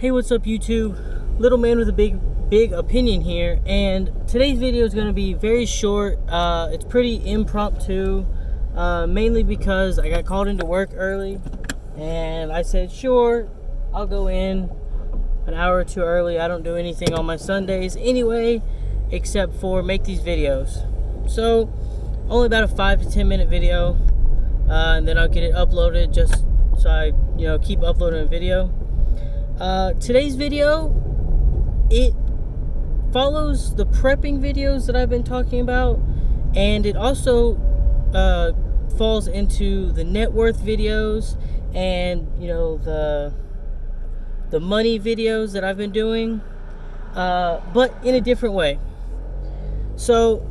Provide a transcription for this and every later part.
Hey, what's up YouTube? Little man with a big opinion here, and today's video is going to be very short. It's pretty impromptu, mainly because I got called into work early and I said sure, I'll go in an hour or two early. I don't do anything on my Sundays anyway except for make these videos, so only about a 5 to 10 minute video, and then I'll get it uploaded just so I keep uploading a video. Today's video, it follows the prepping videos that I've been talking about, and it also falls into the net worth videos and the money videos that I've been doing, but in a different way. So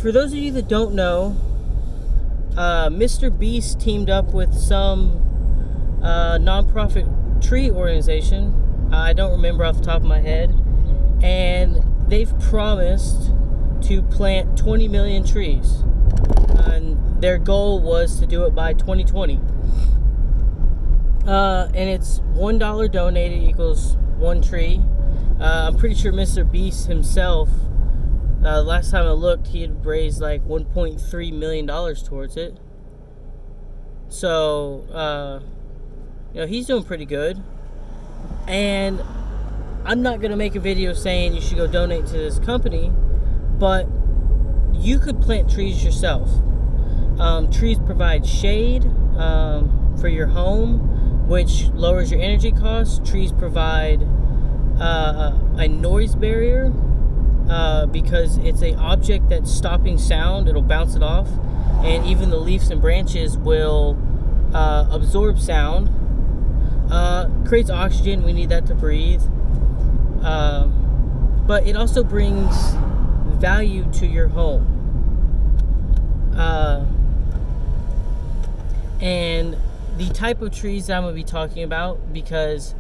for those of you that don't know, Mr. Beast teamed up with some nonprofit tree organization, I don't remember off the top of my head, and they've promised to plant 20 million trees, and their goal was to do it by 2020, and it's $1 donated equals one tree. I'm pretty sure Mr. Beast himself, last time I looked, he had raised like $1.3 million towards it, so he's doing pretty good. And I'm not going to make a video saying you should go donate to this company, but you could plant trees yourself. Trees provide shade for your home, which lowers your energy costs. Trees provide a noise barrier because it's an object that's stopping sound. It'll bounce it off, and even the leaves and branches will absorb sound. Creates oxygen, we need that to breathe, but it also brings value to your home, and the type of trees that I'm going to be talking about, because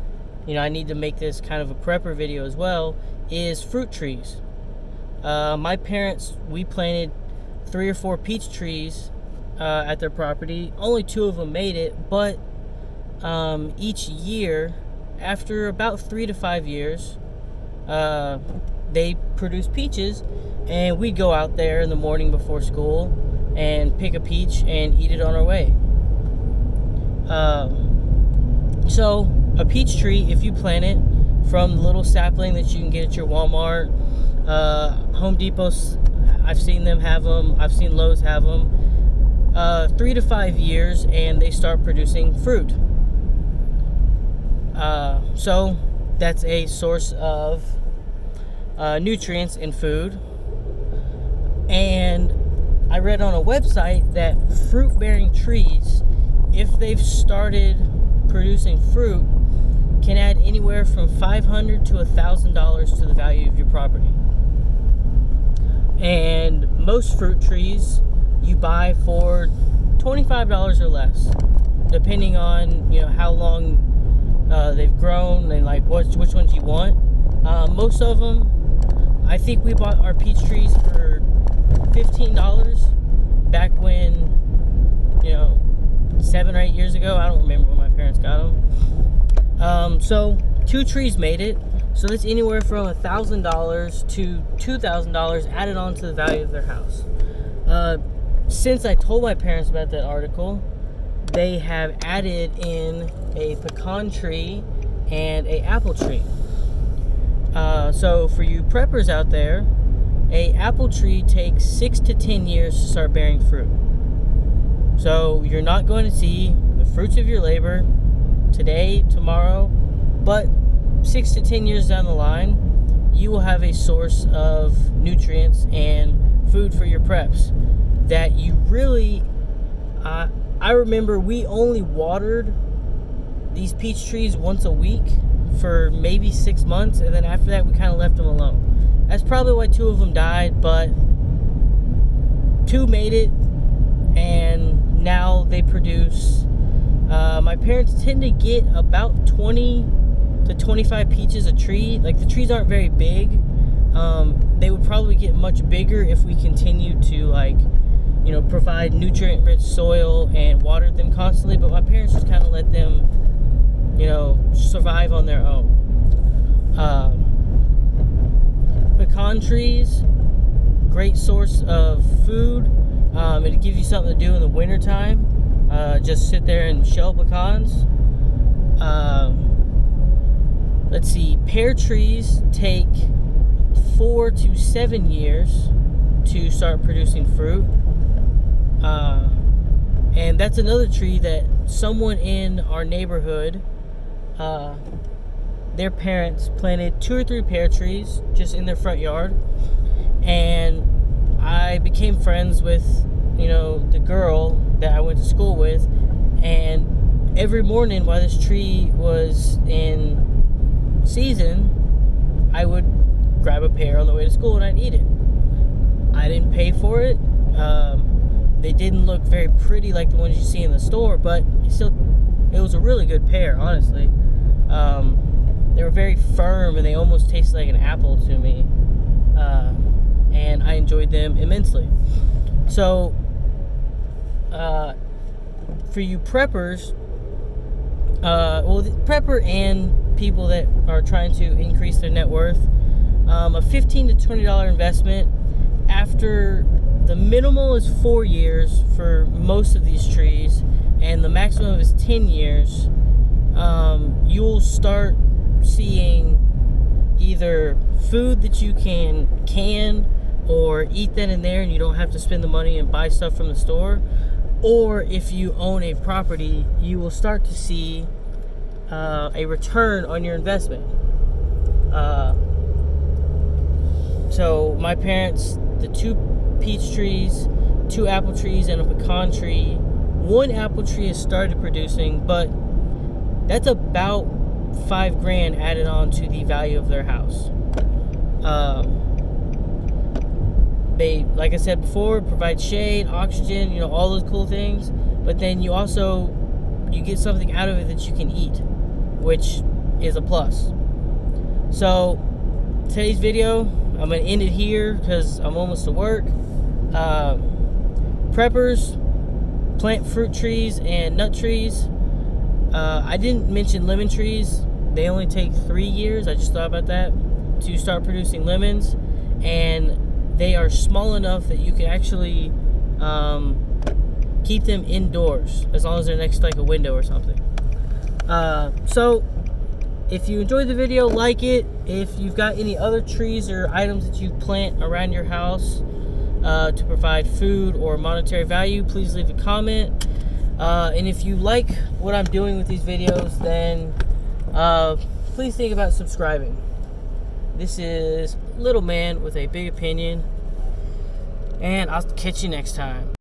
I need to make this kind of a prepper video as well, is fruit trees. My parents, we planted 3 or 4 peach trees at their property. Only 2 of them made it, but each year, after about 3 to 5 years, they produce peaches, and we'd go out there in the morning before school and pick a peach and eat it on our way. So a peach tree, if you plant it from the little sapling that you can get at your Walmart, Home Depot's, I've seen them have them, I've seen Lowe's have them, 3 to 5 years, and they start producing fruit. So that's a source of nutrients in food. And I read on a website that fruit-bearing trees, if they've started producing fruit, can add anywhere from $500 to $1,000 to the value of your property. And most fruit trees you buy for $25 or less, depending on how long they've grown and like which ones you want. Most of them, I think we bought our peach trees for $15 back when 7 or 8 years ago. I don't remember when my parents got them. So 2 trees made it, so that's anywhere from $1,000 to $2,000 added on to the value of their house. Since I told my parents about that article, they have added in a pecan tree and a apple tree. So for you preppers out there, a apple tree takes 6 to 10 years to start bearing fruit. So you're not going to see the fruits of your labor today, tomorrow, but 6 to 10 years down the line, you will have a source of nutrients and food for your preps that you really, I remember we only watered these peach trees once a week for maybe 6 months, and then after that we kind of left them alone. That's probably why 2 of them died, but 2 made it, and now they produce. My parents tend to get about 20 to 25 peaches a tree. Like, the trees aren't very big. They would probably get much bigger if we continued to provide nutrient-rich soil and watered them constantly, but my parents just kind of let them survive on their own. Pecan trees, great source of food. It'll give you something to do in the wintertime. Just sit there and shell pecans. Let's see, pear trees take 4 to 7 years to start producing fruit. And that's another tree that someone in our neighborhood, their parents planted 2 or 3 pear trees just in their front yard. And I became friends with, the girl that I went to school with. And every morning while this tree was in season, I would grab a pear on the way to school and I'd eat it. I didn't pay for it. They didn't look very pretty like the ones you see in the store, but it was a really good pear, honestly. They were very firm and they almost tasted like an apple to me. And I enjoyed them immensely. So, for you preppers, prepper and people that are trying to increase their net worth, a $15 to $20 investment after the minimal is 4 years for most of these trees, and the maximum is 10 years. You'll start seeing either food that you can or eat then and there, and you don't have to spend the money and buy stuff from the store. Or if you own a property, you will start to see a return on your investment. So my parents, the 2 peach trees, 2 apple trees, and a pecan tree. 1 apple tree has started producing, but that's about $5,000 added on to the value of their house. They, like I said before, provide shade, oxygen, all those cool things. But then you get something out of it that you can eat, which is a plus. So today's video, I'm going to end it here because I'm almost to work. Preppers, plant fruit trees and nut trees. I didn't mention lemon trees. They only take 3 years, I just thought about that, to start producing lemons. And they are small enough that you can actually keep them indoors as long as they're next to like a window or something. So if you enjoyed the video, like it. If you've got any other trees or items that you plant around your house to provide food or monetary value, please leave a comment. And if you like what I'm doing with these videos, then please think about subscribing. This is Little Man with a Big Opinion, and I'll catch you next time.